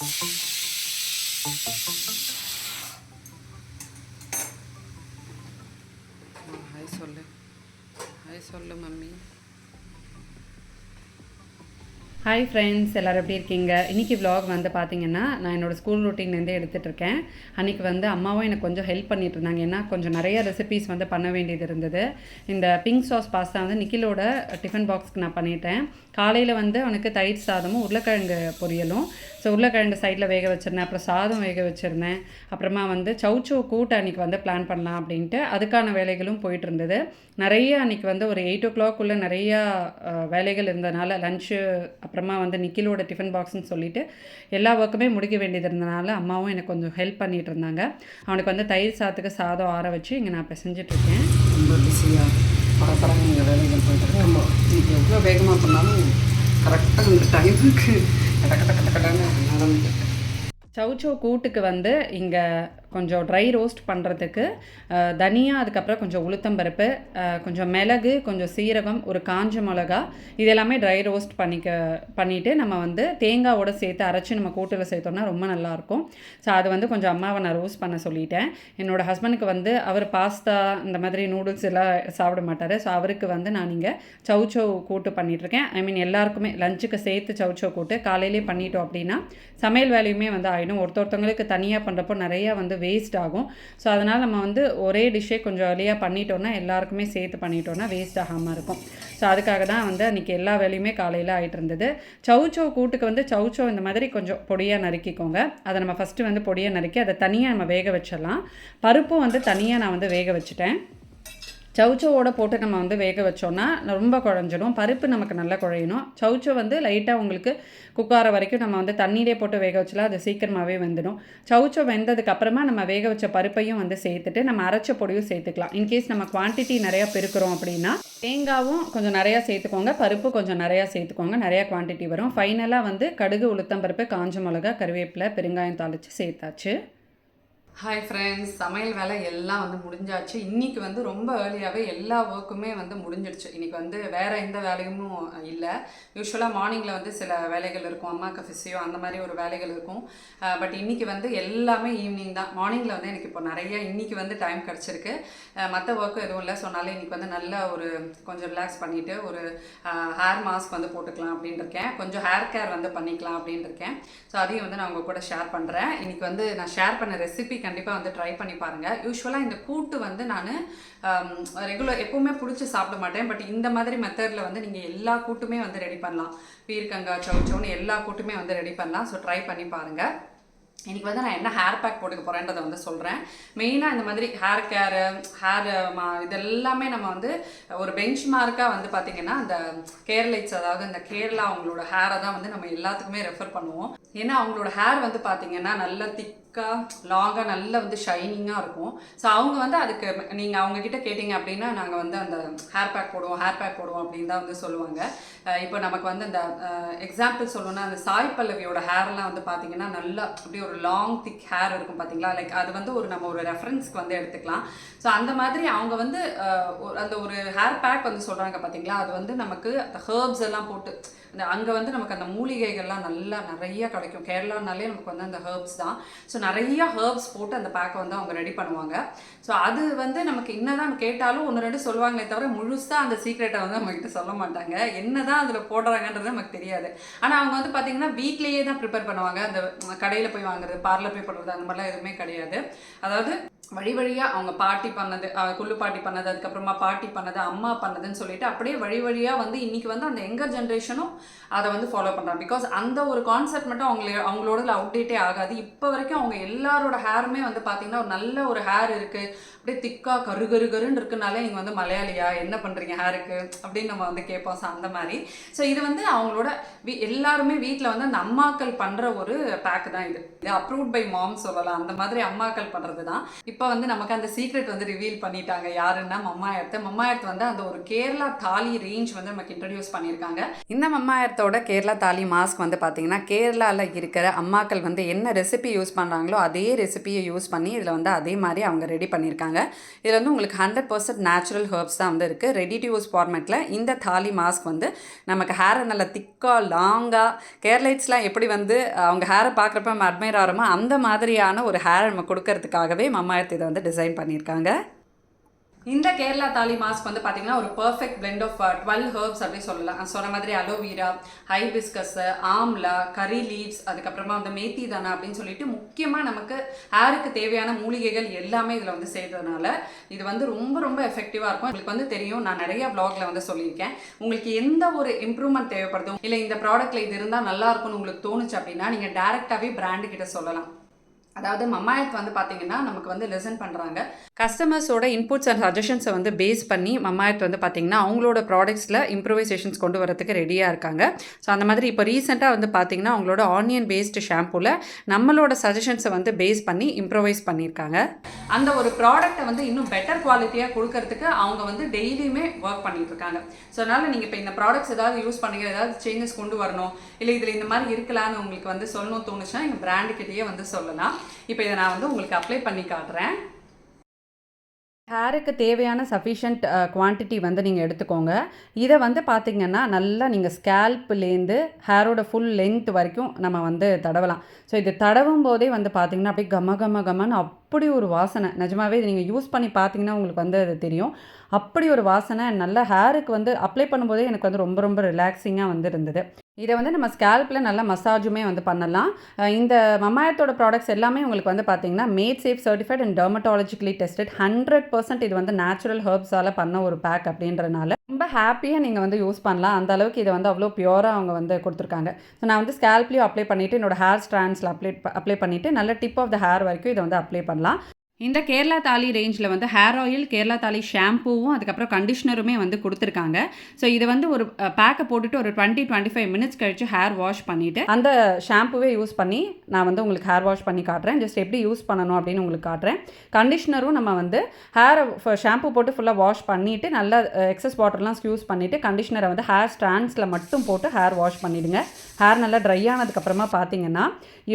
Hi சொல்லு, hi சொல்லு mummy. Hi friends, எல்லோரும் எப்படி இருக்கீங்க? இன்றைக்கி vlog வந்து பார்த்திங்கன்னா, நான் என்னோடய ஸ்கூல் ரொட்டீன்லேருந்தே எடுத்துகிட்ருக்கேன். அன்றைக்கி வந்து அம்மாவும் எனக்கு கொஞ்சம் ஹெல்ப் பண்ணிட்டு இருந்தாங்க. ஏன்னா கொஞ்சம் நிறைய ரெசிபீஸ் வந்து பண்ண வேண்டியது இருந்தது. இந்த பிங்க் சாஸ் பாஸ்தா வந்து நிக்கிலோட டிஃபன் பாக்ஸ்க்கு நான் பண்ணிட்டேன். காலையில் வந்து அவனுக்கு தயிர் சாதமும் உருளைக்கிழங்கு பொரியலும். ஸோ உருளைக்கிழங்கு சைடில் வேக வச்சுருந்தேன். அப்புறம் சாதம் வேக வச்சுருந்தேன். அப்புறமா வந்து சௌச்சோ கூட்டு அன்றைக்கி வந்து பிளான் பண்ணலாம் அப்படின்ட்டு அதுக்கான வேலைகளும் போயிட்டு இருந்தது. நிறைய அன்றைக்கி வந்து ஒரு 8 o'clock நிறையா வேலைகள் இருந்ததுனால லன்ச்சு, அப்புறமா வந்து நிக்கிலோட டிஃபன் பாக்ஸ்ன்னு சொல்லிவிட்டு எல்லா ஒர்க்குமே முடிக்க வேண்டியது இருந்தனால அம்மாவும் எனக்கு கொஞ்சம் ஹெல்ப் பண்ணிகிட்டு இருந்தாங்க. அவனுக்கு வந்து தயிர் சாதத்துக்கு சாதம் ஆற வச்சு இங்கே நான் பிசைஞ்சிட்ருக்கேன். ரொம்ப பிஸியாக பரபரன்னு எங்கள் வேலைகள் போயிட்டு இருக்கோம். இன்றைக்கி எவ்வளோ வேகமாக பண்ணாலும் கரெக்டாக அந்த டைமுக்கு கட்ட கட்ட கட்ட கட்டன்னு நடந்துட்டு. சௌச்சோ கூட்டுக்கு வந்து இங்கே கொஞ்சம் ட்ரை ரோஸ்ட் பண்ணுறதுக்கு தனியா, அதுக்கப்புறம் கொஞ்சம் உளுத்தம்பருப்பு, கொஞ்சம் மிளகு, கொஞ்சம் சீரகம், ஒரு காஞ்ச மிளகா, இது எல்லாமே ட்ரை ரோஸ்ட் பண்ணிவிட்டு நம்ம வந்து தேங்காவோடு சேர்த்து அரைச்சி நம்ம கூட்டில் சேர்த்தோம்னா ரொம்ப நல்லாயிருக்கும். ஸோ அது வந்து கொஞ்சம் அம்மாவை நான் ரோஸ்ட் பண்ண சொல்லிட்டேன். என்னோடய ஹஸ்பண்டுக்கு வந்து அவர் பாஸ்தா இந்த மாதிரி நூடுல்ஸ் எல்லாம் சாப்பிட மாட்டார். ஸோ அவருக்கு வந்து நான் இங்கே சௌச்சோ கூட்டு பண்ணிகிட்ருக்கேன். ஐ மீன் எல்லாருக்குமே லஞ்சுக்கு சேர்த்து சௌச்சோ கூட்டு காலையிலே பண்ணிட்டோம் அப்படின்னா சமையல் வேலையுமே வந்து ஆகிடும். ஒருத்தவங்களுக்கு தனியாக பண்ணுறப்போ நிறையா வந்து வேஸ்ட் ஆகும். ஸோ அதனால் நம்ம வந்து ஒரே டிஷ்ஷே கொஞ்சம் ஏர்லியாக பண்ணிட்டோன்னா எல்லாருக்குமே சேர்த்து பண்ணிட்டோன்னா வேஸ்ட் ஆகாமல் இருக்கும். ஸோ அதுக்காக தான் வந்து அன்றைக்கி எல்லா வேலையுமே காலையில் ஆகிட்டு இருந்தது. சௌச்சோ கூட்டுக்கு வந்து சௌச்சோ இந்த மாதிரி கொஞ்சம் பொடியாக நறுக்கிக்கோங்க. அதை நம்ம ஃபஸ்ட்டு வந்து பொடியாக நறுக்கி அதை தனியாக நம்ம வேக வச்சிடலாம். பருப்பும் வந்து தனியாக நான் வந்து வேக வச்சுட்டேன். சௌச்சோவோட போட்டு நம்ம வந்து வேக வச்சோன்னா ரொம்ப குழஞ்சிடும். பருப்பு நமக்கு நல்லா குழையணும். சௌச்சோ வந்து லைட்டாக உங்களுக்கு குக்கார வரைக்கும் நம்ம வந்து தண்ணீரே போட்டு வேக வச்சலாம், அது சீக்கிரமாகவே வெந்துடும். சௌச்சோ வெந்ததுக்கு அப்புறமா நம்ம வேக வச்ச பருப்பையும் வந்து சேர்த்துட்டு நம்ம அரைச்ச பொடியும் சேர்த்துக்கலாம். இன்கேஸ் நம்ம குவான்டிட்டி நிறையா பெருக்கிறோம் அப்படின்னா தேங்காவும் கொஞ்சம் நிறையா சேர்த்துக்கோங்க, பருப்பு கொஞ்சம் நிறையா சேர்த்துக்கோங்க, நிறையா குவான்டிட்டி வரும். ஃபைனலாக வந்து கடுகு, உளுத்தம்பருப்பு, காஞ்ச மிளகா, கருவேப்பிலை, பெருங்காயம் தாளித்து சேர்த்தாச்சு. ஹாய் ஃப்ரெண்ட்ஸ், சமையல் வேலை எல்லாம் வந்து முடிஞ்சாச்சு. இன்றைக்கி வந்து ரொம்ப ஏர்லியாகவே எல்லா ஒர்க்குமே வந்து முடிஞ்சிடுச்சு. இன்றைக்கி வந்து வேறு எந்த வேலையும் இல்லை. யூஸ்வலாக மார்னிங்கில் வந்து சில வேலைகள் இருக்கும், அம்மாவுக்கு ஃபிசியோ அந்த மாதிரி ஒரு வேலைகள் இருக்கும். பட் இன்றைக்கி வந்து எல்லாமே ஈவினிங் தான். மார்னிங்கில் வந்து எனக்கு இப்போ நிறைய இன்றைக்கி வந்து டைம் கிடச்சிருக்கு. மற்ற ஒர்க்கும் எதுவும் இல்லை. சொன்னாலே இன்றைக்கி வந்து நல்ல ஒரு கொஞ்சம் ரிலாக்ஸ் பண்ணிவிட்டு ஒரு ஹேர் மாஸ்க் வந்து போட்டுக்கலாம் அப்படின்னு இருக்கேன். கொஞ்சம் ஹேர் கேர் வந்து பண்ணிக்கலாம் அப்படின்னு இருக்கேன். ஸோ அதையும் வந்து நான் உங்கள் கூட ஷேர் பண்ணுறேன். இன்றைக்கி வந்து நான் ஷேர் பண்ண ரெசிபி கண்டிப்பாக வந்து ட்ரை பண்ணி பாருங்கள். யூஸ்வலாக இந்த கூட்டு வந்து நான் ரெகுலர் எப்போவுமே பிடிச்சி சாப்பிட மாட்டேன். பட் இந்த மாதிரி மெத்தடில் வந்து நீங்கள் எல்லா கூட்டுமே வந்து ரெடி பண்ணலாம். பீர்க்கங்காய், சௌச்சோன்னு எல்லா கூட்டுமே வந்து ரெடி பண்ணலாம். ஸோ ட்ரை பண்ணி பாருங்கள். இன்றைக்கி வந்து நான் என்ன ஹேர் பேக் போட்டுக்க போகிறேன்றதை வந்து சொல்கிறேன். மெயினாக இந்த மாதிரி ஹேர் கேரு, இதெல்லாமே நம்ம வந்து ஒரு பெஞ்ச் மார்க்காக வந்து பார்த்திங்கன்னா அந்த கேரளைட்ஸ், அதாவது இந்த கேரளா அவங்களோட ஹேரை தான் வந்து நம்ம எல்லாத்துக்குமே ரெஃபர் பண்ணுவோம். ஏன்னா அவங்களோட ஹேர் வந்து பார்த்திங்கன்னா நல்லா லாங்காக நல்லா வந்து ஷைனிங்காக இருக்கும். ஸோ அவங்க வந்து அதுக்கு நீங்கள் அவங்கக்கிட்ட கேட்டிங்க அப்படின்னா நாங்கள் வந்து அந்த ஹேர் பேக் போடுவோம் அப்படின்னு தான் வந்து சொல்லுவாங்க. இப்போ நமக்கு வந்து இந்த எக்ஸாம்பிள் சொல்லணும்னா அந்த சாய் பல்லவியோட ஹேர்லாம் வந்து பார்த்திங்கன்னா நல்லா அப்படியே ஒரு லாங் திக் ஹேர் இருக்கும் பார்த்தீங்களா. லைக் அது வந்து நம்ம ஒரு ரெஃபரன்ஸ்க்கு வந்து எடுத்துக்கலாம். ஸோ அந்த மாதிரி அவங்க வந்து அந்த ஒரு ஹேர் பேக் வந்து சொல்கிறாங்க பார்த்தீங்களா. அது வந்து நமக்கு அந்த ஹர்ப்ஸ் எல்லாம் போட்டு அங்கே வந்து நமக்கு அந்த மூலிகைகள்லாம் நிறைய கிடைக்கும். கேரளானாலே நமக்கு வந்து அந்த ஹர்ப்ஸ் தான். ஸோ நிறைய ஹர்ப்ஸ் போட்டு அந்த பேக்கை வந்து அவங்க ரெடி பண்ணுவாங்க. ஸோ அது வந்து நமக்கு என்னதான் கேட்டாலும் 1-2 சொல்லுவாங்களே தவிர முழுசாக அந்த சீக்ரெட்டை வந்து நம்மக்கிட்ட சொல்ல மாட்டாங்க. என்னதான் அதில் போடுறாங்கன்றது நமக்கு தெரியாது. ஆனால் அவங்க வந்து பார்த்திங்கன்னா வீட்லேயே தான் ப்ரிப்பேர் பண்ணுவாங்க. அந்த கடையில் போய் வாங்குறது, பார்லர் போய் பண்ணுறது அந்த மாதிரிலாம் எதுவுமே கிடையாது. அதாவது வழியாக அவங்க பாட்டி பண்ணது, குள்ளு பாட்டி பண்ணது, அதுக்கப்புறமா பாட்டி பண்ணது, அம்மா பண்ணதுன்னு சொல்லிட்டு அப்படியே வழியாக வந்து இன்றைக்கி வந்து அந்த யங்கர் ஜென்ரேஷனும் அதை வந்து ஃபாலோ பண்ணுறாங்க. பிகாஸ் அந்த ஒரு கான்செப்ட் மட்டும் அவங்களோட அவுடேட்டே ஆகாது. இப்போ வரைக்கும் அவங்க எல்லாரோட ஹேருமே வந்து பார்த்திங்கன்னா ஒரு நல்ல ஒரு ஹேர் இருக்குது, அப்படியே திக்காக கருன்னு இருக்குனாலே நீங்கள் வந்து மலையாளியா, என்ன பண்ணுறீங்க ஹேருக்கு அப்படின்னு நம்ம வந்து கேட்போம். ஸோ அந்த மாதிரி. ஸோ இது வந்து அவங்களோட எல்லாருமே வீட்டில் வந்து அந்த அம்மாக்கள் பண்ணுற ஒரு பேக்கு தான் இது. அப்ரூவ்ட் பை மாம் சொல்லலாம். அந்த மாதிரி அம்மாக்கள் பண்ணுறது தான். இப்போ வந்து நமக்கு அந்த சீக்ரெட் வந்து ரிவீல் பண்ணிட்டாங்க. யாருன்னா மம்மா எர்த் வந்து அந்த ஒரு கேரளா தாலி ரேஞ்ச் வந்து நமக்கு இன்ட்ரடியூஸ் பண்ணியிருக்காங்க. இந்த மம்மா எர்த்தோட கேரளா தாலி மாஸ்க் வந்து பார்த்தீங்கன்னா கேரளாவில் இருக்கிற அம்மாக்கள் வந்து என்ன ரெசிபி யூஸ் பண்ணுறாங்களோ அதே ரெசிபியை யூஸ் பண்ணி இதில் வந்து அதே மாதிரி அவங்க ரெடி பண்ணியிருக்காங்க. இதில் வந்து உங்களுக்கு 100% நேச்சுரல் ஹெர்ப்ஸ் தான் வந்து இருக்குது. ரெடி டு யூஸ் ஃபார்மேட்டில் இந்த தாலி மாஸ்க் வந்து நமக்கு ஹேரை நல்லா திக்காக லாங்காக கேர்லைட்ஸ்லாம் எப்படி வந்து அவங்க ஹேரை பார்க்குறப்ப நம்ம அட்மையர் ஆகிறோமோ அந்த மாதிரியான ஒரு ஹேர் நம்ம கொடுக்கறதுக்காகவே மம்மா எர்த் இதை வந்து டிசைன் பண்ணியிருக்காங்க. இந்த கேரளா தாலி மாஸ்க் வந்து பார்த்தீங்கன்னா ஒரு பர்ஃபெக்ட் பிளெண்ட் ஆஃப் 12 ஹெர்ப்ஸ் அப்படின்னு சொல்லலாம். சொன்ன மாதிரி அலோவீரா, ஹைபிஸ்கஸ், ஆம்லா, கரி லீவ்ஸ், அதுக்கப்புறமா வந்து மேத்தி தானா அப்படின்னு சொல்லிட்டு முக்கியமாக நமக்கு ஹேருக்கு தேவையான மூலிகைகள் எல்லாமே இதில் வந்து செய்கிறதுனால இது வந்து ரொம்ப ரொம்ப எஃபெக்டிவாக இருக்கும். உங்களுக்கு வந்து தெரியும், நான் நிறைய வ்ளாகில் வந்து சொல்லியிருக்கேன். உங்களுக்கு எந்த ஒரு இம்ப்ரூவ்மெண்ட் தேவைப்படுதும் இல்லை இந்த ப்ராடக்ட்டில் இது இருந்தால் நல்லா இருக்கும்னு உங்களுக்கு தோணுச்சு அப்படின்னா நீங்கள் டேரெக்டாகவே பிராண்டு கிட்ட சொல்லலாம். அதாவது மம்மா எர்த் வந்து பார்த்தீங்கன்னா நமக்கு வந்து லிசன் பண்ணுறாங்க. கஸ்டமர்ஸோட இன்புட்ஸ் அண்ட் சஜஷன்ஸை வந்து பேஸ் பண்ணி மம்மா எர்த் வந்து பார்த்தீங்கன்னா அவங்களோட ப்ராடக்ட்ஸில் இம்ப்ரூவைசேஷன்ஸ் கொண்டு வரதுக்கு ரெடியாக இருக்காங்க. ஸோ அந்த மாதிரி இப்போ ரீசெண்டாக வந்து பார்த்தீங்கன்னா அவங்களோட ஆனியன் பேஸ்டு ஷாம்பூவில் நம்மளோட சஜஷன்ஸை வந்து பேஸ் பண்ணி இம்ப்ரூவைஸ் பண்ணியிருக்காங்க. அந்த ஒரு ப்ராடக்ட்டை வந்து இன்னும் பெட்டர் குவாலிட்டியாக கொடுக்கறதுக்கு அவங்க வந்து டெய்லியுமே ஒர்க் பண்ணிட்டு இருக்காங்க. ஸோ அதனால் நீங்கள் இப்போ இந்த ப்ராடக்ட்ஸ் ஏதாவது யூஸ் பண்ணுங்க, ஏதாவது சேஞ்சஸ் கொண்டு வரணும், இல்லை இதில் இந்த மாதிரி இருக்கலான்னு உங்களுக்கு வந்து சொல்லணும் தோணுச்சுன்னா எங்கள் பிராண்டுக்கிட்டேயே வந்து சொல்லலாம். இப்போ இதை நான் வந்து உங்களுக்கு அப்ளை பண்ணி காட்டுறேன். ஹேருக்கு தேவையான சஃபிஷியன்ட் குவான்டிட்டி வந்து நீங்கள் எடுத்துக்கோங்க. இதை வந்து பார்த்திங்கன்னா நல்லா நீங்கள் ஸ்கேல்ப்லேருந்து ஹேரோட ஃபுல் லென்த் வரைக்கும் நம்ம வந்து தடவலாம். ஸோ இது தடவும் போதே வந்து பார்த்திங்கன்னா அப்படியே கமன்னு அப்படி ஒரு வாசனை. நிஜமாவே இது நீங்கள் யூஸ் பண்ணி பார்த்தீங்கன்னா உங்களுக்கு வந்து அது தெரியும். அப்படி ஒரு வாசனை நல்ல ஹேருக்கு வந்து அப்ளை பண்ணும்போதே எனக்கு வந்து ரொம்ப ரொம்ப ரிலாக்ஸிங்காக வந்து இருந்தது. இதை வந்து நம்ம ஸ்கேல்பில் நல்லா மசாஜுமே வந்து பண்ணலாம். இந்த மம்மா எர்த்தோட ப்ராடக்ட்ஸ் எல்லாமே உங்களுக்கு வந்து பார்த்தீங்கன்னா mat safe certified and dermatologically tested 100% இது வந்து நேச்சுரல் ஹெர்ப்ஸால் பண்ண ஒரு பேக் அப்படின்றனால ரொம்ப ஹாப்பியாக நீங்கள் வந்து யூஸ் பண்ணலாம். அந்த அளவுக்கு இதை வந்து அவ்வளோ பியூராக அவங்க வந்து கொடுத்துருக்காங்க. ஸோ நான் வந்து ஸ்கேல்ப்லேயும் அப்ளை பண்ணிவிட்டு என்னோட ஹேர் ஸ்ட்ராண்ட்ஸில் அப்ளை பண்ணிவிட்டு நல்ல டிப் ஆஃப் த ஹேர் வரைக்கும் இதை வந்து அப்ளை பண்ணலாம். இந்த கேரளா தாலி ரேஞ்சில் வந்து ஹேர் ஆயில், கேரளா தாலி ஷாம்பூவும் அதுக்கப்புறம் கண்டிஷ்னருமே வந்து கொடுத்துருக்காங்க. ஸோ இது வந்து ஒரு பேக்கை போட்டுட்டு ஒரு 20-25 மினிட்ஸ் கழித்து ஹேர் வாஷ் பண்ணிவிட்டு அந்த ஷாம்பூவே யூஸ் பண்ணி நான் வந்து உங்களுக்கு ஹேர் வாஷ் பண்ணி காட்டுறேன். ஜஸ்ட் எப்படி யூஸ் பண்ணணும் அப்படின்னு உங்களுக்கு காட்டுறேன். கண்டிஷ்னரும் நம்ம வந்து ஹேரை ஷாம்பூ போட்டு ஃபுல்லாக வாஷ் பண்ணிவிட்டு நல்லா எக்ஸஸ் வாட்டர்லாம் யூஸ் பண்ணிவிட்டு கண்டிஷ்னரை வந்து ஹேர் ஸ்ட்ராண்ட்ஸில் மட்டும் போட்டு ஹேர் வாஷ் பண்ணிவிடுங்க. ஹேர் நல்லா ட்ரை ஆனதுக்கப்புறமா பார்த்தீங்கன்னா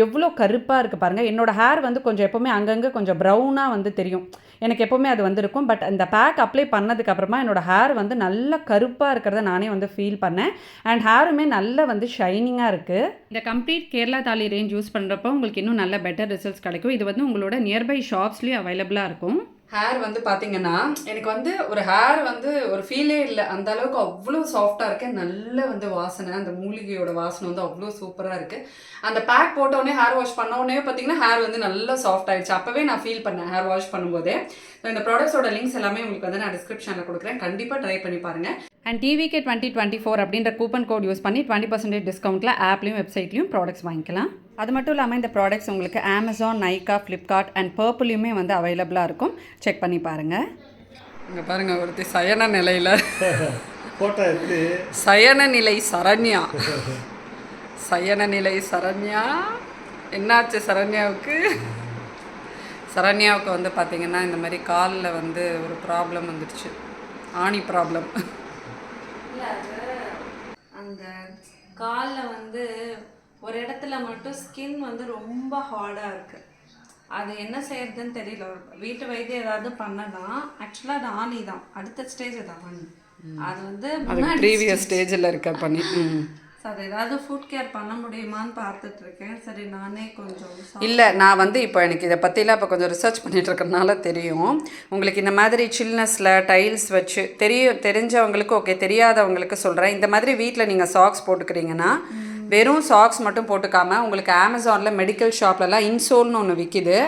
எவ்வளோ கருப்பாக இருக்குது பாருங்கள். என்னோடய ஹேர் வந்து கொஞ்சம் எப்போவுமே அங்கங்கே கொஞ்சம் ப்ரௌனாக வந்து தெரியும். எனக்கு எப்போவுமே அது வந்து இருக்கும். பட் இந்த பேக் அப்ளை பண்ணதுக்கப்புறமா என்னோடய ஹேர் வந்து நல்ல கருப்பாக இருக்கிறத நானே வந்து ஃபீல் பண்ணேன். அண்ட் ஹேருமே நல்ல வந்து ஷைனிங்காக இருக்குது. இந்த கம்ப்ளீட் கேரளா தாலி ரேஞ்ச் யூஸ் பண்ணுறப்போ உங்களுக்கு இன்னும் நல்ல பெட்டர் ரிசல்ட்ஸ் கிடைக்கும். இது வந்து உங்களோட நியர்பை ஷாப்ஸ்லேயும் அவைலபிளாக இருக்கும். ஹேர் வந்து பார்த்தீங்கன்னா எனக்கு வந்து ஒரு ஹேர் வந்து ஒரு ஃபீலே இல்லை. அந்த அளவுக்கு அவ்வளோ சாஃப்டாக இருக்குது. நல்ல வந்து வாசனை, அந்த மூலிகையோட வாசனை வந்து அவ்வளோ சூப்பராக இருக்குது. அந்த பேக் போட்டோடனே ஹேர் வாஷ் பண்ணோடனே பார்த்தீங்கன்னா ஹேர் வந்து நல்லா சாஃப்ட் ஆகிடுச்சு. அப்போவே நான் ஃபீல் பண்ணேன் ஹேர் வாஷ் பண்ணும்போதே. ஸோ இந்த ப்ராடக்ட்ஸோட லிங்க்ஸ் எல்லாமே உங்களுக்கு வந்து நான் டிஸ்கிரிப்ஷனில் கொடுக்குறேன். கண்டிப்பாக ட்ரை பண்ணி பாருங்கள். அண்ட் TVK 2024 அப்படின்ற கூப்பன் கோட் யூஸ் பண்ணி 20% டிஸ்கவுண்ட்டில் ஆப்லேயும் வெப்சைட்லேயும் ப்ராடக்ட்ஸ் வாங்கிக்கலாம். அது மட்டும் இல்லாமல் இந்த ப்ராடக்ட்ஸ் உங்களுக்கு அமேசான், நைக்கா, ஃப்ளிப்கார்ட் அண்ட் பர்பிள்லையுமே வந்து அவைலபிளாக இருக்கும். செக் பண்ணி பாருங்கள். இங்கே பாருங்கள், ஒருத்தி சயன நிலையில் ஃபோட்டோ எடுத்து சயன நிலை சரண்யா. சயன நிலை சரண்யா. என்னாச்சு சரண்யாவுக்கு? சரண்யாவுக்கு வந்து பார்த்திங்கன்னா இந்த மாதிரி காலில் வந்து ஒரு ப்ராப்ளம் வந்துடுச்சு. ஆணி ப்ராப்ளம். இல்லை, அது அந்த காலில் வந்து ஒரு இடத்துல மட்டும் ஸ்கின் வந்து ரொம்ப ஹார்டாக இருக்குது. அது என்ன செய்யறதுன்னு தெரியல. ஒரு வீட்டு வைத்தியம் ஏதாவது பண்ணலாம். ஆக்சுவலாக அது ஆணி தான், அடுத்த ஸ்டேஜ் தான் ஆணி. அது வந்து ப்ரீவியஸ் ஸ்டேஜில் இருக்க பண்ணி அது ஏதாவது ஃபுட் கேர் பண்ண முடியுமான்னு பார்த்துட்டு இருக்கேன். சரி, நானே கொஞ்சம் இல்லை, நான் வந்து இப்போ எனக்கு இதை பற்றிலாம் இப்போ கொஞ்சம் ரிசர்ச் பண்ணிட்டு இருக்கிறதுனால தெரியும். உங்களுக்கு இந்த மாதிரி சில்னஸில் டைல்ஸ் வச்சு தெரிஞ்சவங்களுக்கு ஓகே, தெரியாதவங்களுக்கு சொல்கிறேன். இந்த மாதிரி வீட்டில் நீங்கள் சாக்ஸ் போட்டுக்கிறீங்கன்னா வெறும் சாக்ஸ் மட்டும் போட்டுக்காமல் உங்களுக்கு அமேசானில் மெடிக்கல் ஷாப்லலாம் இன்சோல்னு ஒன்று விற்கிது.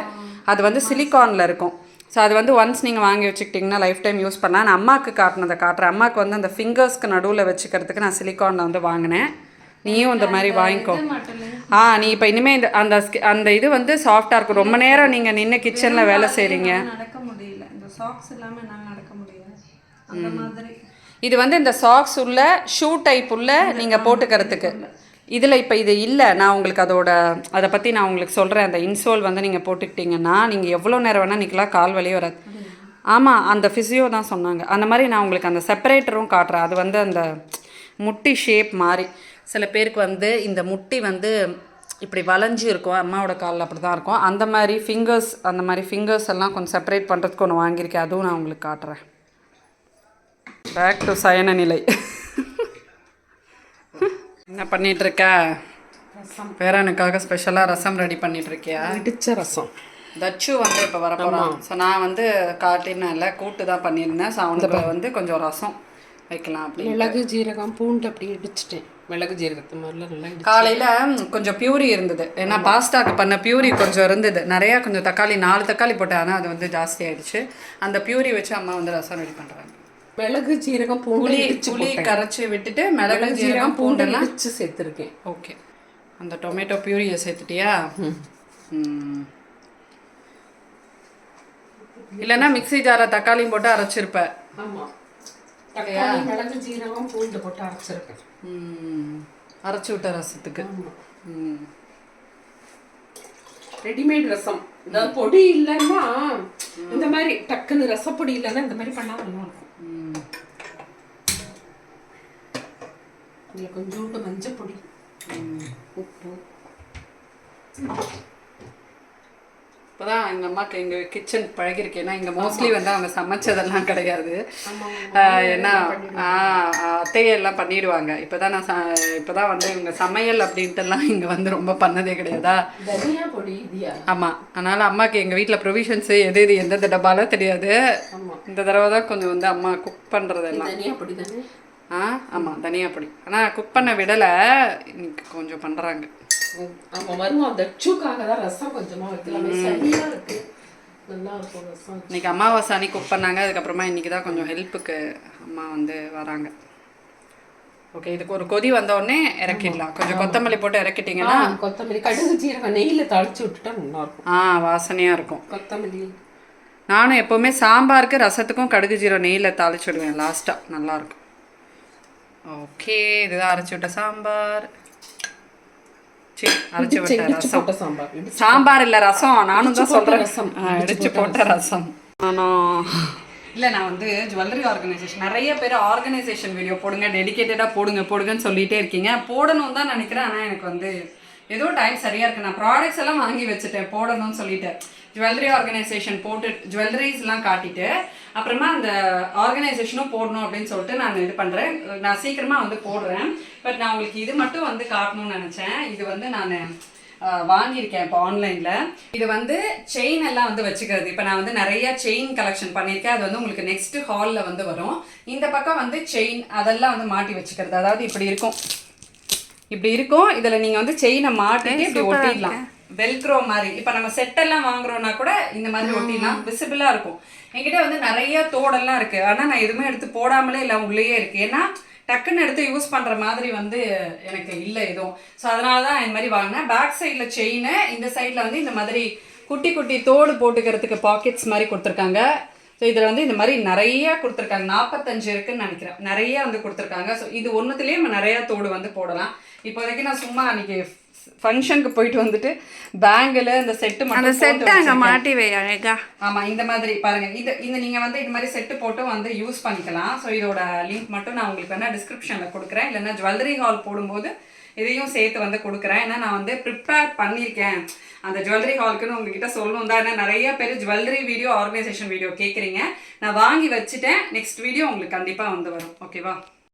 அது வந்து சிலிக்கானில் இருக்கும். ஸோ அது வந்து ஒன்ஸ் நீங்கள் வாங்கி வச்சுக்கிட்டிங்கன்னா லைஃப் டைம் யூஸ் பண்ணலாம். நான் அம்மாவுக்கு காட்டினதை காட்டுறேன். அம்மாவுக்கு வந்து அந்த ஃபிங்கர்ஸ்க்கு நடுவில் வச்சுக்கிறதுக்கு நான் சிலிக்கானில் வந்து வாங்கினேன். நீயும் இந்த மாதிரி வாங்கிக்கோ. நீ இப்போ இனிமேல் இந்த அந்த இது வந்து சாஃப்டாக இருக்கும். ரொம்ப நேரம் நீங்கள் நின்று கிச்சனில் வேலை செய்கிறீங்க, நடக்க முடியல. இந்த சாக்ஸ் இல்லாமல் என்னால் நடக்க முடியல. அந்த மாதிரி இது வந்து இந்த சாக்ஸ் உள்ள ஷூ டைப் உள்ள நீங்கள் போட்டுக்கிறதுக்கு. இதில் இப்போ இது இல்லை, நான் உங்களுக்கு அதை பற்றி நான் உங்களுக்கு சொல்கிறேன். அந்த இன்சோல் வந்து நீங்கள் போட்டுக்கிட்டிங்கன்னா நீங்கள் எவ்வளோ நேரம் வேணால் நிற்கலாம், கால் வலியே வராது. ஆமாம், அந்த ஃபிசியோ தான் சொன்னாங்க. அந்த மாதிரி நான் உங்களுக்கு அந்த செப்பரேட்டரும் காட்டுறேன். அது வந்து அந்த முட்டி ஷேப் மாதிரி சில பேருக்கு வந்து இந்த முட்டி வந்து இப்படி வளைஞ்சி இருக்கும், அம்மாவோட காலில் அப்படி தான் இருக்கும். அந்த மாதிரி ஃபிங்கர்ஸ் எல்லாம் கொஞ்சம் செப்பரேட் பண்ணுறதுக்கு ஒன்று வாங்கியிருக்கேன், அதுவும் நான் உங்களுக்கு காட்டுறேன். பேக் டு சயன நிலை. என்ன பண்ணிகிட்ருக்க? பேரனுக்காக ஸ்பெஷலாக ரசம் ரெடி பண்ணிகிட்ருக்கியா? இடிச்ச ரசம். தச்சு வந்து இப்போ வரப்போகிறான். ஸோ நான் வந்து காட்டினேன்ல, கூட்டு தான் பண்ணியிருந்தேன். ஸோ அவனுக்கு வந்து கொஞ்சம் ரசம் வைக்கலாம் அப்படி. மிளகு ஜீரகம் பூண்டு அப்படி இடிச்சிட்டேன். மிளகு ஜீரகத்து மாதிரிலாம் நல்லா காலையில் கொஞ்சம் பியூரி இருந்தது, ஏன்னா பாஸ்டாக்கு பண்ண பியூரி கொஞ்சம் இருந்தது. நிறையா கொஞ்சம் தக்காளி 4 தக்காளி போட்டேன், ஆனால் அது வந்து ஜாஸ்தி ஆகிடுச்சு. அந்த பியூரி வச்சு அம்மா வந்து ரசம் ரெடி பண்ணுறாங்க. மிளகு ஜீரகம் பூண்டு புளி கரைச்சி விட்டுட்டு மிளகு ஜீரகம் பூண்டெல்லாம் இடிச்சு சேர்த்துருக்கேன். ஓகே, அந்த டொமேட்டோ பியூரியை சேர்த்துட்டியா? இல்லைன்னா மிக்ஸி ஜாரை தக்காளியும் போட்டு அரைச்சிருப்பேன். ஆமாம், தக்காளி மிளகு ஜீரகம் பூண்டு போட்டு அரைச்சிருக்கேன். அரைச்சி விட்ட ரசத்துக்கு. ரெடிமேட் ரசம், அதாவது பொடி இல்லைன்னா இந்த மாதிரி டக்குன்னு ரசப்பொடி இல்லைன்னா இந்த மாதிரி பண்ணால் நல்லா இருக்கும். இதில் கொஞ்சோண்டு மஞ்சள் பொடி, உப்பு. இப்போதான் எங்கள் அம்மாவுக்கு எங்கள் கிச்சன் பழகிருக்கேன்னா இங்கே மோஸ்ட்லி வந்து அவங்க சமைச்சதெல்லாம் கிடையாது. ஏன்னா அத்தையெல்லாம் பண்ணிடுவாங்க. இப்போ தான் வந்து இவங்க சமையல் அப்படின்ட்டுலாம் இங்கே வந்து ரொம்ப பண்ணதே கிடையாதா. தனியா பொடி இதியா? ஆமாம், அதனால் அம்மாவுக்கு எங்கள் வீட்டில் ப்ரொவிஷன்ஸு எது எந்தெந்த டப்பாலாம் தெரியாது. இந்த தடவை தான் கொஞ்சம் வந்து அம்மா குக் பண்ணுறதெல்லாம். தனியா பொடி தானே? ஆமாம், தனியா பொடி. ஆனால் குக் பண்ண விடலை, இன்னைக்கு கொஞ்சம் பண்ணுறாங்க. ஆமாம், வருவோம். தச்சுக்காக தான் ரசம் கொஞ்சமாக வைக்கலாமே, சரியாக இருக்கு, நல்லா இருக்கும் ரசம். இன்னைக்கு அமாவாசை அன்னைக்கு குக் பண்ணாங்க. அதுக்கப்புறமா இன்னைக்கு தான் கொஞ்சம் ஹெல்ப்புக்கு அம்மா வந்து வராங்க. ஓகே, இதுக்கு ஒரு கொதி வந்தோடனே இறக்கிடலாம். கொஞ்சம் கொத்தமல்லி போட்டு இறக்கிட்டிங்கன்னா, கொத்தமல்லி கடுகு ஜீரகம் நெய்யில் தாளிச்சு விட்டுட்டா நல்லா இருக்கும். வாசனையாக இருக்கும். கொத்தமல்லி நானும் எப்போவுமே சாம்பாருக்கு ரசத்துக்கும் கடுகு ஜீரகம் நெய்யில் தாளிச்சுடுவேன் லாஸ்ட்டாக, நல்லாயிருக்கும். ஓகே, இதுதான் அரைச்சி விட்ட சாம்பார். அரைச்சி விட்ட ரசம். சாம்பார் இல்லை, ரசம். நானும் தான் சொல்கிறேன், ரசம் இடிச்சு போட்ட ரசம். இல்லை, நான் வந்து ஜுவல்லரி ஆர்கனைசேஷன், நிறைய பேர் ஆர்கனைசேஷன் வீடியோ போடுங்க, டெடிக்கேட்டடாக போடுங்கன்னு சொல்லிகிட்டே இருக்கீங்க. போடணும் தான் நினைக்கிறேன், ஆனால் எனக்கு வந்து ஏதோ டைம் சரியாக இருக்குது. நான் ப்ராடக்ட்ஸ் எல்லாம் வாங்கி வச்சுட்டேன் போடணும்னு சொல்லிட்டு. ஜுவல்லரி ஆர்கனைசேஷன் போட்டு ஜுவல்லரிஸ்லாம் காட்டிட்டு அப்புறமா அந்த ஆர்கனைசேஷனும் போடணும் அப்படின்னு சொல்லிட்டு நான் இது பண்ணுறேன். நான் சீக்கிரமாக வந்து போடுறேன். பட் நான் உங்களுக்கு இது மட்டும் வந்து காட்டணும்னு நினச்சேன். இது வந்து நான் வாங்கியிருக்கேன் இப்போ ஆன்லைனில். இது வந்து செயின் எல்லாம் வந்து வச்சுக்கிறது. இப்போ நான் வந்து நிறைய செயின் கலெக்ஷன் பண்ணியிருக்கேன். அது வந்து உங்களுக்கு நெக்ஸ்ட் ஹாலில் வந்து வரும். இந்த பக்கம் வந்து செயின் அதெல்லாம் வந்து மாட்டி வச்சுக்கிறது. அதாவது இப்படி இருக்கும். இதில் நீங்கள் வந்து செயினை மாட்டிட்டு இப்படி ஒட்டிடலாம், வெல்க்ரோ மாதிரி. இப்போ நம்ம செட்டெல்லாம் வாங்குறோம்னா கூட இந்த மாதிரி ஒட்டிடலாம், விசிபிளாக இருக்கும். என்கிட்ட வந்து நிறைய தோடெல்லாம் இருக்குது, ஆனால் நான் எதுவுமே எடுத்து போடாமலே இல்லை, உள்ளேயே இருக்குது. ஏன்னா டக்குன்னு எடுத்து யூஸ் பண்ணுற மாதிரி வந்து எனக்கு இல்லை எதுவும். ஸோ அதனால தான் இந்த மாதிரி வாங்கினேன். பேக் சைடில் செயின், இந்த சைடில் வந்து இந்த மாதிரி குட்டி குட்டி தோடு போட்டுக்கிறதுக்கு பாக்கெட்ஸ் மாதிரி கொடுத்துருக்காங்க. ஸோ இதில் வந்து இந்த மாதிரி நிறைய கொடுத்துருக்காங்க. 45 இருக்குன்னு நினைக்கிறேன், நிறைய வந்து கொடுத்துருக்காங்க. ஸோ இது ஒன்றுத்துலேயே நம்ம நிறையா தோடு வந்து போடலாம். இப்போதைக்கு நான் சும்மா அன்றைக்கி ஃபங்க்ஷனுக்கு போயிட்டு வந்துட்டு பேங்கில் இந்த செட்டு மட்டும் அங்கே மாட்டி வை அழகா. ஆமாம், இந்த மாதிரி பாருங்கள். இது நீங்கள் வந்து இது மாதிரி செட்டு போட்டு வந்து யூஸ் பண்ணிக்கலாம். ஸோ இதோட லிங்க் மட்டும் நான் உங்களுக்கு வேணால் டிஸ்கிரிப்ஷனில் கொடுக்குறேன். இல்லைன்னா ஜுவல்லரி ஹால் போடும்போது இதையும் சேர்த்து வந்து கொடுக்குறேன். ஏன்னா நான் வந்து ப்ரிப்பேர் பண்ணியிருக்கேன் அந்த ஜுவல்லரி ஹாலுக்குன்னு உங்ககிட்ட சொல்லணும் தான். ஏன்னா நிறைய பேர் ஜுவல்லரி வீடியோ, ஆர்கனைசேஷன் வீடியோ கேட்குறீங்க. நான் வாங்கி வச்சுட்டேன். நெக்ஸ்ட் வீடியோ உங்களுக்கு கண்டிப்பாக வந்து வரும். ஓகேவா?